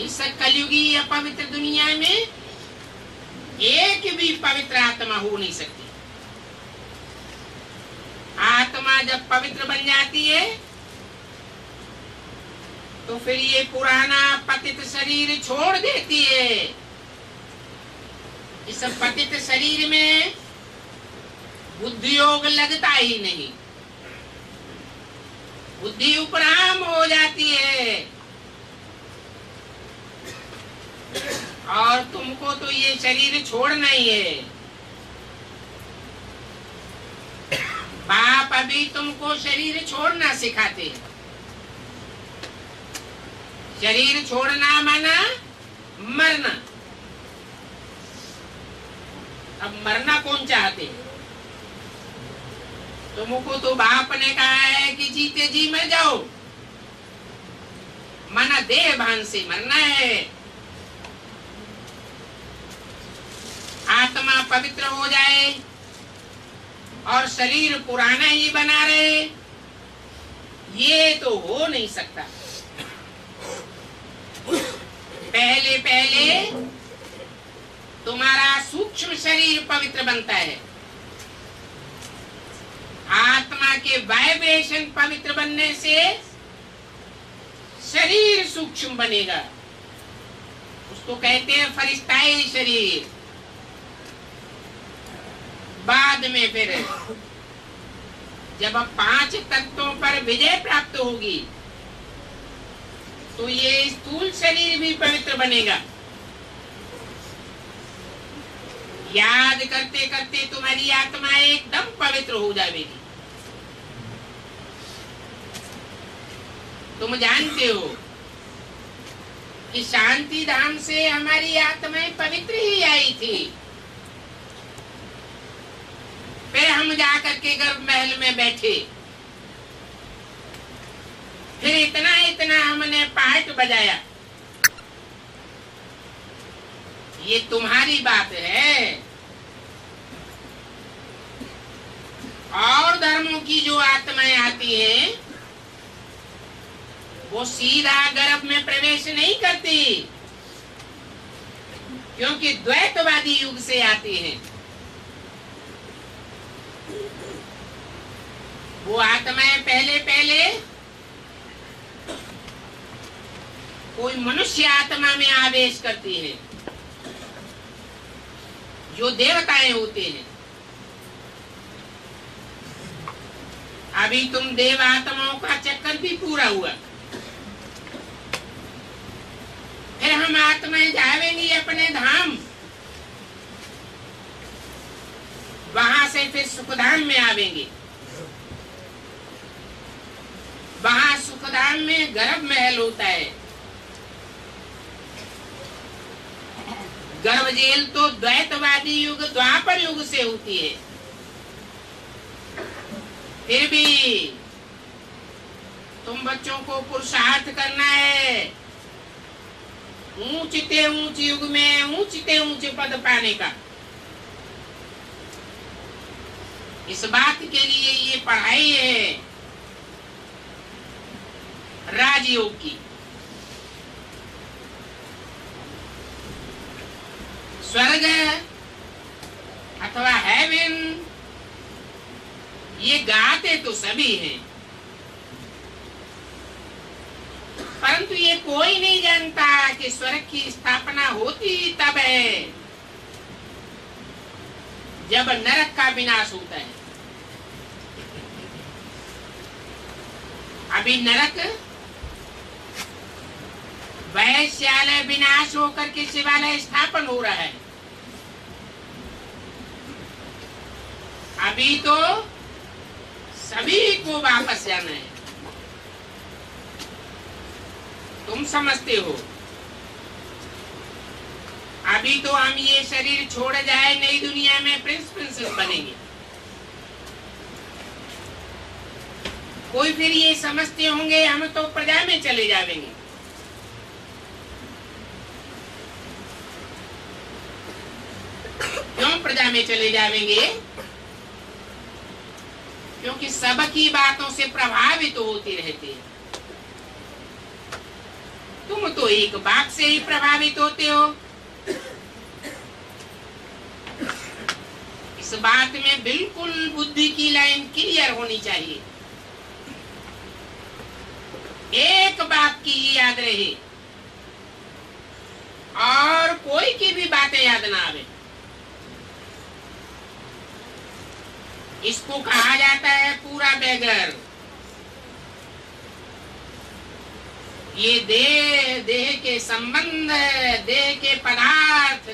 इस कलयुगी अपवित्र दुनिया में एक भी पवित्र आत्मा हो नहीं सकती। आत्मा जब पवित्र बन जाती है तो फिर ये पुराना पतित शरीर छोड़ देती है। इस पतित शरीर में बुद्धि योग लगता ही नहीं, बुद्धि उपराम हो जाती है। और तुमको तो ये शरीर छोड़ना ही है। बाप अभी तुमको शरीर छोड़ना सिखाते हैं। शरीर छोड़ना माना मरना। अब मरना कौन चाहते हैं? तुमको तो बाप ने कहा है कि जीते जी मर जाओ, माना देह भान से मरना है। आत्मा पवित्र हो जाए और शरीर पुराना ही बना रहे, ये तो हो नहीं सकता। पहले पहले तुम्हारा सूक्ष्म शरीर पवित्र बनता है। आत्मा के वाइब्रेशन पवित्र बनने से शरीर सूक्ष्म बनेगा। उसको कहते हैं फरिश्ताई शरीर। बाद में फिर जब 5 तत्वों पर विजय प्राप्त होगी तो ये स्थूल शरीर भी पवित्र बनेगा। याद करते करते तुम्हारी आत्मा एकदम पवित्र हो जाएगी। तुम जानते हो कि शांति धाम से हमारी आत्माएं पवित्र ही आई थी। फिर हम जाकर के गर्भ महल में बैठे, फिर इतना इतना हमने पार्ट बजाया। ये तुम्हारी बात है। और धर्मों की जो आत्माएं आती हैं वो सीधा गर्भ में प्रवेश नहीं करती, क्योंकि द्वैतवादी युग से आती हैं। वो आत्माएं पहले पहले कोई मनुष्य आत्मा में आवेश करती है, जो देवताएं होते हैं। अभी तुम देव आत्माओं का चक्कर भी पूरा हुआ। फिर हम आत्माएं जाएंगी अपने धाम, वहां से फिर सुखधाम में आवेंगे। वहां सुखधाम में गर्भ महल होता है। गर्भ जेल तो द्वैतवादी युग द्वापर युग से होती है। फिर भी तुम बच्चों को पुरुषार्थ करना है ऊंचते ऊंच युग में ऊंचते ऊंच पद पाने का। इस बात के लिए ये पढ़ाई है राजयोग की। स्वर्ग अथवा हेवन ये गाते तो सभी हैं, परंतु ये कोई नहीं जानता कि स्वर्ग की स्थापना होती तब है जब नरक का विनाश होता है। अभी नरक वैश्यालय विनाश होकर के शिवालय स्थापन हो रहा है। अभी तो सभी को वापस जाना है। तुम समझते हो अभी तो हम ये शरीर छोड़ जाए, नई दुनिया में प्रिंस प्रिंसेस बनेंगे। कोई फिर ये समझते होंगे हम तो प्रजा में चले जाएंगे। क्यों प्रजा में चले जाएंगे? क्योंकि सबकी बातों से प्रभावित होते रहते हैं। तुम तो एक बात से ही प्रभावित होते हो। इस बात में बिल्कुल बुद्धि की लाइन क्लियर होनी चाहिए। एक बात की याद रहे और कोई की भी बातें याद ना आवे। इसको कहा जाता है पूरा बेगर। ये देह के संबंध, देह के पदार्थ